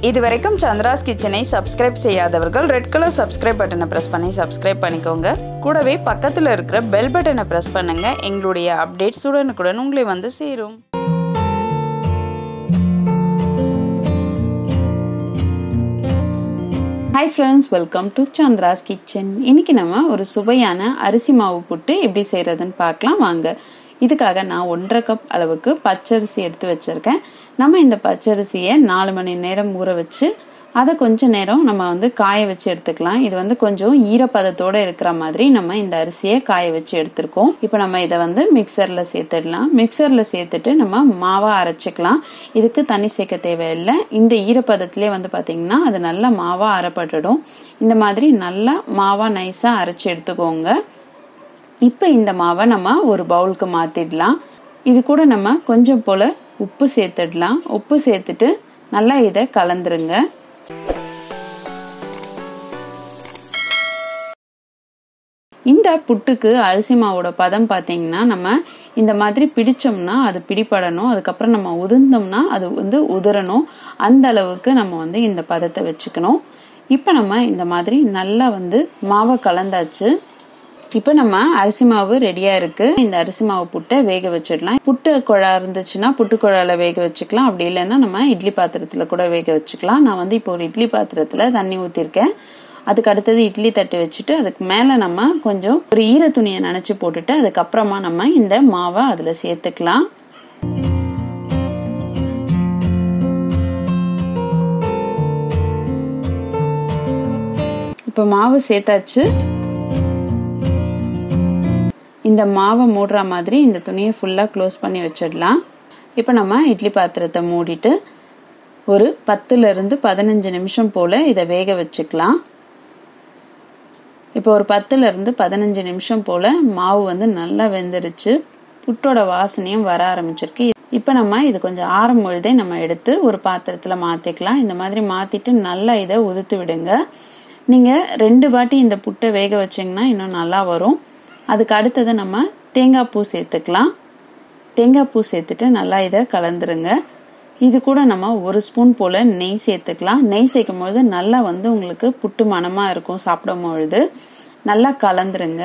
இதுவரைக்கும் சந்திராஸ் கிச்சனை சப்ஸ்கிரைப் செய்யாதவர்கள் ரெட் கலர் சப்ஸ்கிரைப் பட்டனை பிரஸ் பண்ணி சப்ஸ்கிரைப் பண்ணிக்கோங்க. கூடவே பக்கத்தில் இருக்கிற பெல் பட்டனை பிரஸ் பண்ணுங்க. எங்களுடைய அப்டேட்ஸ் உடனுக்குடன் உங்களை வந்து சேரும். Hi friends, welcome to Chandra's kitchen. இன்னைக்கு நம்ம ஒரு சுவையான அரிசி மாவு புட்டு எப்படி செய்யறதுன்னு பார்க்கலாம் வாங்க. இதுக்காக நான் 1.5 கப் அளவுக்கு பச்சரிசி எடுத்து வச்சிருக்கேன். நம்ம இந்த பச்சரிசியை 4 மணி நேரம் ஊற வச்சு அதை கொஞ்ச நேரம் நம்ம காய வச்சு எடுத்துக்கலாம். இது கொஞ்சம் ஈரப்பதத்தோட இருக்கிற மாதிரி நம்ம இந்த அரிசியை காய வச்சு எடுத்திருக்கோம். இப்போ நம்ம இதை மிக்சர்ல சேர்த்துடலாம். மிக்சர்ல சேர்த்துட்டு நம்ம மாவா அரைச்சிக்கலாம். இதுக்கு தண்ணி சேர்க்க தேவையில்லை. இந்த ஈரப்பதத்திலே பாத்தீங்கன்னா அது நல்லா மாவா அரைப்பட்டுடும். இந்த மாதிரி நல்லா மாவா நைஸா அரைச்சி எடுத்துக்கோங்க. இப்போ இந்த மாவை நம்ம ஒரு பவுலுக்கு மாத்திடலாம். இது கூட நம்ம கொஞ்சம் போல உப்பு சேர்த்துடலாம். உப்பு சேர்த்துட்டு நல்லா இதை கலந்துருங்க. இந்த புட்டுக்கு அரிசி மாவோட பதம் பாத்தீங்கன்னா நம்ம இந்த மாதிரி பிடிச்சோம்னா அது பிடிபடணும். அதுக்கப்புறம் நம்ம உதிர்ந்தோம்னா அது உதிரணும். அந்த அளவுக்கு நம்ம இந்த பதத்தை வச்சுக்கணும். இப்ப நம்ம இந்த மாதிரி நல்லா மாவை கலந்தாச்சு. இப்ப நம்ம அரிசி மாவு ரெடியா இருக்கு. இந்த அரிசி மாவு புட்டை வேக வச்சிடலாம். புட்டு குழா இருந்துச்சுன்னா புட்டு குழால வேக வச்சுக்கலாம். அப்படி இல்லைன்னா நம்ம இட்லி பாத்திரத்துல கூட வேக வச்சுக்கலாம். நான் இப்போ ஒரு இட்லி பாத்திரத்துல தண்ணி ஊத்திருக்கேன். அதுக்கு அடுத்தது இட்லி தட்டு வச்சுட்டு அதுக்கு மேல நம்ம கொஞ்சம் ஒரு ஈர துணியை நனைச்சு போட்டுட்டு அதுக்கப்புறமா நம்ம இந்த மாவை அதுல சேர்த்துக்கலாம். இப்ப மாவு சேர்த்தாச்சு. இந்த மாவை மூடுற மாதிரி இந்த துணியை ஃபுல்லா க்ளோஸ் பண்ணி வச்சிடலாம். இப்போ நம்ம இட்லி பாத்திரத்தை மூடிட்டு ஒரு 10 இருந்து 15 நிமிஷம் போல இதை வேக வச்சுக்கலாம். இப்போ ஒரு 10 இருந்து 15 நிமிஷம் போல மாவு நல்லா வெந்துருச்சு. புட்டோட வாசனையும் வர ஆரம்பிச்சிருக்கு. இப்போ நம்ம இது கொஞ்சம் ஆறும் பொழுதே நம்ம எடுத்து ஒரு பாத்திரத்துல மாத்திக்கலாம். இந்த மாதிரி மாத்திட்டு நல்லா இதை உதுத்து விடுங்க. நீங்க 2 வாட்டி இந்த புட்டை வேக வச்சீங்கன்னா இன்னும் நல்லா வரும். அதுக்கு அடுத்தது நம்ம தேங்காய் பூ சேர்த்துக்கலாம். தேங்காய் பூ சேர்த்துட்டு நல்லா இதை கலந்துருங்க. இது கூட நம்ம 1 ஸ்பூன் போல நெய் சேர்த்துக்கலாம். நெய் சேர்க்கும் பொழுது நல்லா உங்களுக்கு புட்டு மணமா இருக்கும். சாப்பிடும் பொழுது நல்லா கலந்துருங்க.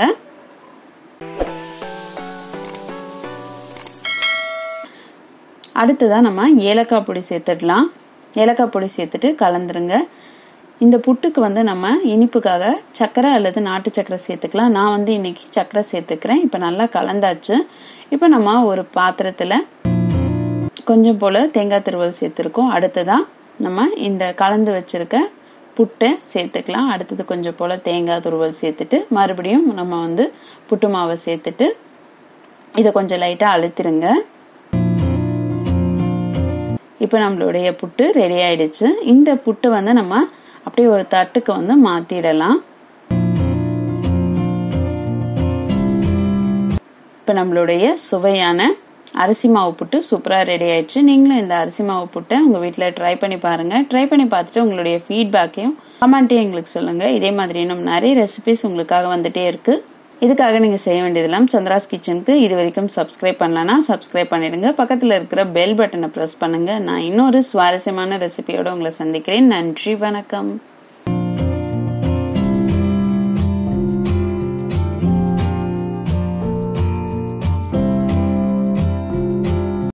அடுத்ததா நம்ம ஏலக்காய் பொடி சேர்த்துடலாம். ஏலக்காய் பொடி சேர்த்துட்டு கலந்துருங்க. இந்த புட்டுக்கு நம்ம இனிப்புக்காக சக்கரை அல்லது நாட்டு சக்கரை சேர்த்துக்கலாம். நான் இன்னைக்கு சக்கரை சேர்த்துக்கிறேன். இப்ப நல்லா கலந்தாச்சு. இப்ப நம்ம ஒரு பாத்திரத்துல கொஞ்சம் போல தேங்காய் துருவல் சேர்த்திருக்கோம். அடுத்ததா நம்ம இந்த கலந்து வச்சிருக்க புட்டை சேர்த்துக்கலாம். அடுத்தது கொஞ்சம் போல தேங்காய் துருவல் சேர்த்துட்டு மறுபடியும் நம்ம புட்டு மாவை சேர்த்துட்டு இதை கொஞ்சம் லைட்டா அழுத்திருங்க. இப்ப நம்மளுடைய புட்டு ரெடி ஆயிடுச்சு. இந்த புட்டு நம்ம அப்படியே ஒரு தட்டுக்கு மாத்திடலாம். இப்ப நம்மளுடைய சுவையான அரிசி மாவு புட்டு சூப்பரா ரெடி ஆயிடுச்சு. நீங்களும் இந்த அரிசி மாவு புட்டை உங்க வீட்டுல ட்ரை பண்ணி பாருங்க. ட்ரை பண்ணி பார்த்துட்டு உங்களுடைய ஃபீட்பேக்கையும் கமெண்ட்டையும் எங்களுக்கு சொல்லுங்க. இதே மாதிரி இன்னும் நிறைய ரெசிபிஸ் உங்களுக்காக வந்துட்டே இருக்கு. இதுக்காக நீங்க செய்ய வேண்டியதெல்லாம் சந்திராஸ் கிச்சனுக்கு இது வரைக்கும் சப்ஸ்கிரைப் பண்ணலன்னா சப்ஸ்கிரைப் பண்ணிடுங்க. பக்கத்துல இருக்கிற பெல் பட்டனை பிரஸ் பண்ணுங்க. நான் இன்னொரு சுவாரஸ்யமான ரெசிபியோட உங்களை சந்திக்கிறேன். நன்றி, வணக்கம்.